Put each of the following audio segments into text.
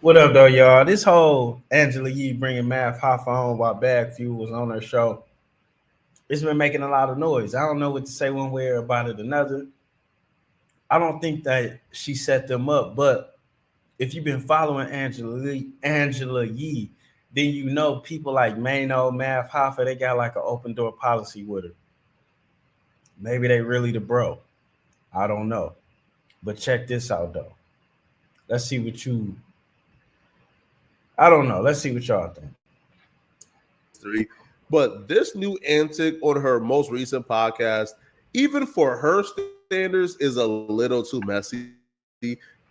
What up, though, y'all? This whole Angela Yee bringing Math Hoffa on while Bag Fuel was on her show, it's been making a lot of noise. I don't know what to say one way or about it another. I don't think that she set them up, but if you've been following Angela Yee, then you know people like Mano, Math Hoffa, they got like an open door policy with her. Maybe they really the bro. I don't know. But check this out, though. Let's see what you. I don't know. Let's see what y'all think. But this new antic on her most recent podcast, even for her standards, is a little too messy.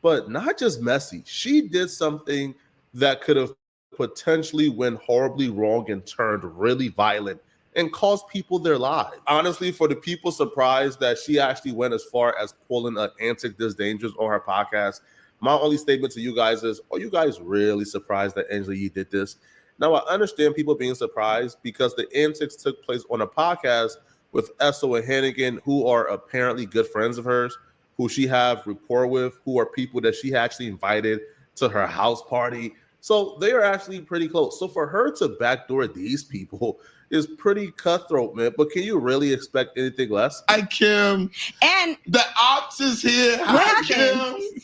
But not just messy. She did something that could have potentially went horribly wrong and turned really violent and cost people their lives. Honestly, for the people surprised that she actually went as far as pulling an antic this dangerous on her podcast, my only statement to you guys is, are you guys really surprised that Angela Yee did this? Now, I understand people being surprised because the antics took place on a podcast with Esso and Hannigan, who are apparently good friends of hers, who she have rapport with, who are people that she actually invited to her house party. So they are actually pretty close. So for her to backdoor these people is pretty cutthroat, man. But can you really expect anything less? Hi, Kim. And the ops is here. What Hi, happened? Kim.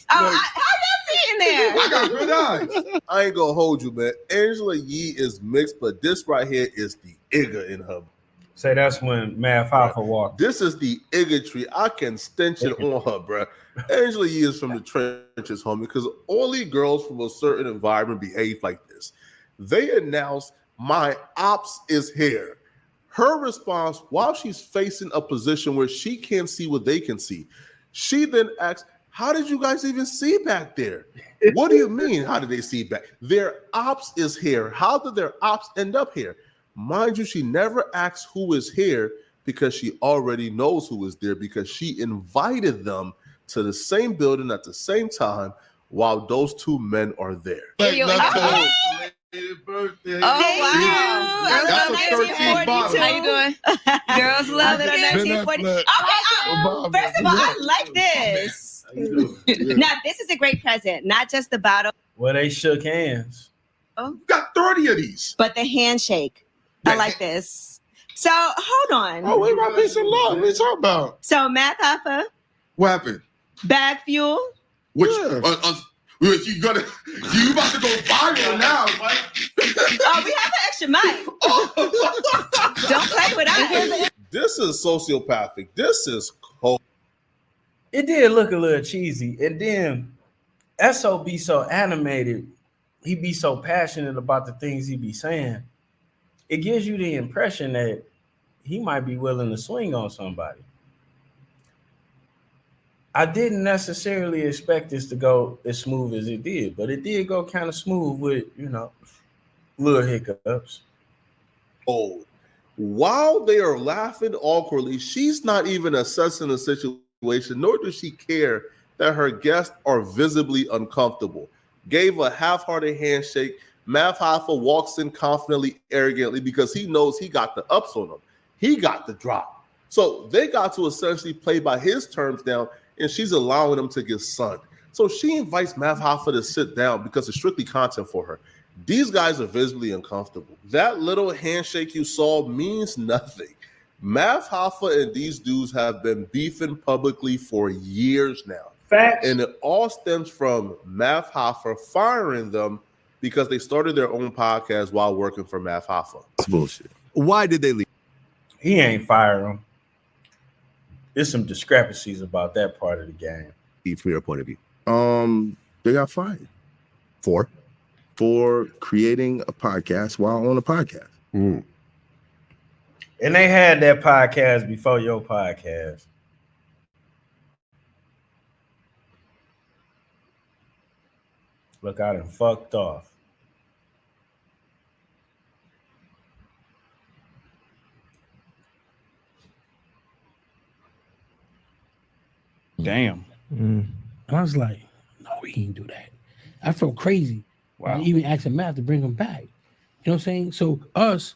How y'all sitting there? I got good eyes. I ain't gonna hold you, man. Angela Yee is mixed, but this right here is the igga in her. Say that's when Math Hoffa walked. This is the iggotry. I can stench it on her, bro. Angela Yee is from the trenches, homie, because only girls from a certain environment behave like this. They announced, my ops is here. Her response, while she's facing a position where she can't see what they can see, she then asks, how did you guys even see back there? What do you mean, how did they see back? Their ops is here. How did their ops end up here? Mind you, she never asks who is here because she already knows who is there because she invited them to the same building at the same time while those two men are there. Birthday. Oh, wow. That's a 13 bottle. How you doing? Girls love it on 1940. Okay, first of all, I like this. Now, this is a great present. Not just the bottle. Well, they shook hands. You got 30 of these. But the handshake. I like this. So, hold on. Oh, wait, my piece of love. What are you talking about? So, Math Hoffa, What happened? Bag Fuel. Which, Yeah. you about to go viral now, Mike. Oh, we have an extra mic. Don't play with us. This is sociopathic. This is cold. It did look a little cheesy. And then Esso be so animated. He be so passionate about the things he be saying. It gives you the impression that he might be willing to swing on somebody. I didn't necessarily expect this to go as smooth as it did, but it did go kind of smooth with, little hiccups. Oh, while they are laughing awkwardly, she's not even assessing the situation, nor does she care that her guests are visibly uncomfortable. Gave a half-hearted handshake. Math Hoffa walks in confidently, arrogantly, because he knows he got the ups on him. He got the drop. So they got to essentially play by his terms now, and she's allowing him to get sunned. So she invites Math Hoffa to sit down because it's strictly content for her. These guys are visibly uncomfortable. That little handshake you saw means nothing. Math Hoffa and these dudes have been beefing publicly for years now. Facts. And it all stems from Math Hoffa firing them because they started their own podcast while working for Math Hoffa. That's bullshit. Why did they leave? He ain't fire him. There's some discrepancies about that part of the game. From your point of view? They got fired. For creating a podcast while on a podcast. And they had that podcast before your podcast. Look, I done fucked off. Damn. And I was like, no, he didn't do that. I felt crazy. Wow. And even asking Matt to bring him back. You know what I'm saying? So us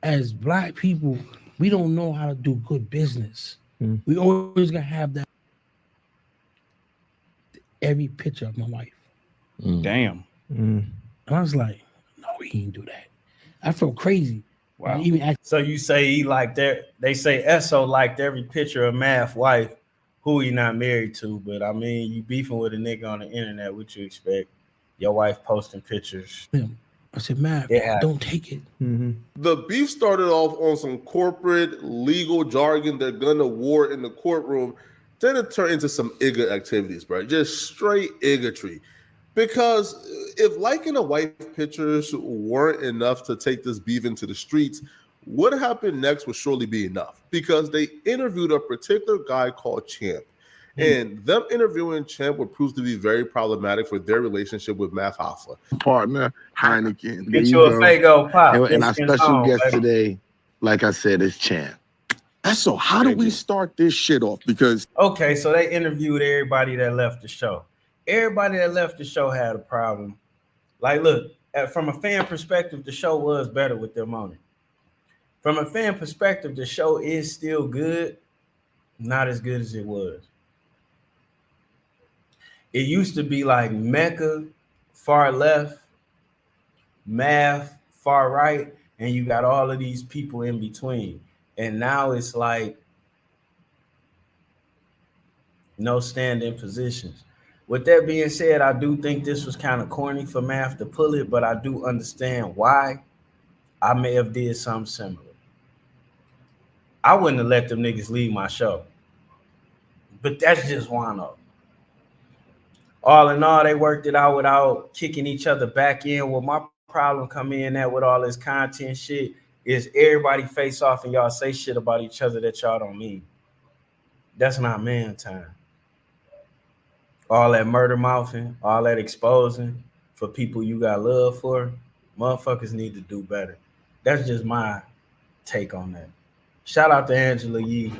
as Black people, we don't know how to do good business. We always gonna have that every picture of my wife. Damn. And I was like, no, he didn't do that. I felt crazy. Wow. Even So you say he liked that? They say Esso liked every picture of Math wife, who he not married to. But I mean, you beefing with a nigga on the internet, what you expect? Your wife posting pictures. I said, Matt, don't take it. The beef started off on some corporate legal jargon. They're gonna war in the courtroom. Then it turned into some IGA activities, bro. Just straight igotry. Because if liking a wife pictures weren't enough to take this beef into the streets, what happened next would surely be enough. Because they interviewed a particular guy called Champ. And them interviewing Champ would prove to be very problematic for their relationship with Math Hoffa. Partner, Heineken. Get you a Fago pop. And our special guest today, like I said, is Champ. So how do we start this shit off? Because okay, so they interviewed everybody that left the show. Everybody that left the show had a problem. Like, look, from a fan perspective, the show was better with them on it. From a fan perspective, the show is still good, not as good as it was. It used to be like Mecca, far left, Math, far right, and you got all of these people in between. And now it's like no standing positions. With that being said, I do think this was kind of corny for Math to pull it, but I do understand why. I may have did something similar. I wouldn't have let them niggas leave my show. But that's just Juan-o. All in all, they worked it out without kicking each other back in. Well, my problem come in at with all this content shit is everybody face off and y'all say shit about each other that y'all don't mean. That's not man time. All that murder mouthing, all that exposing for people you got love for, motherfuckers need to do better. That's just my take on that. Shout out to Angela Yee.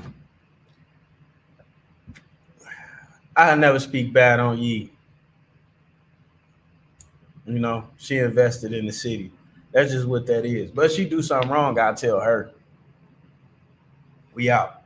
I never speak bad on Yee. You know, she invested in the city. That's just what that is. But if she do something wrong, I'll tell her. We out.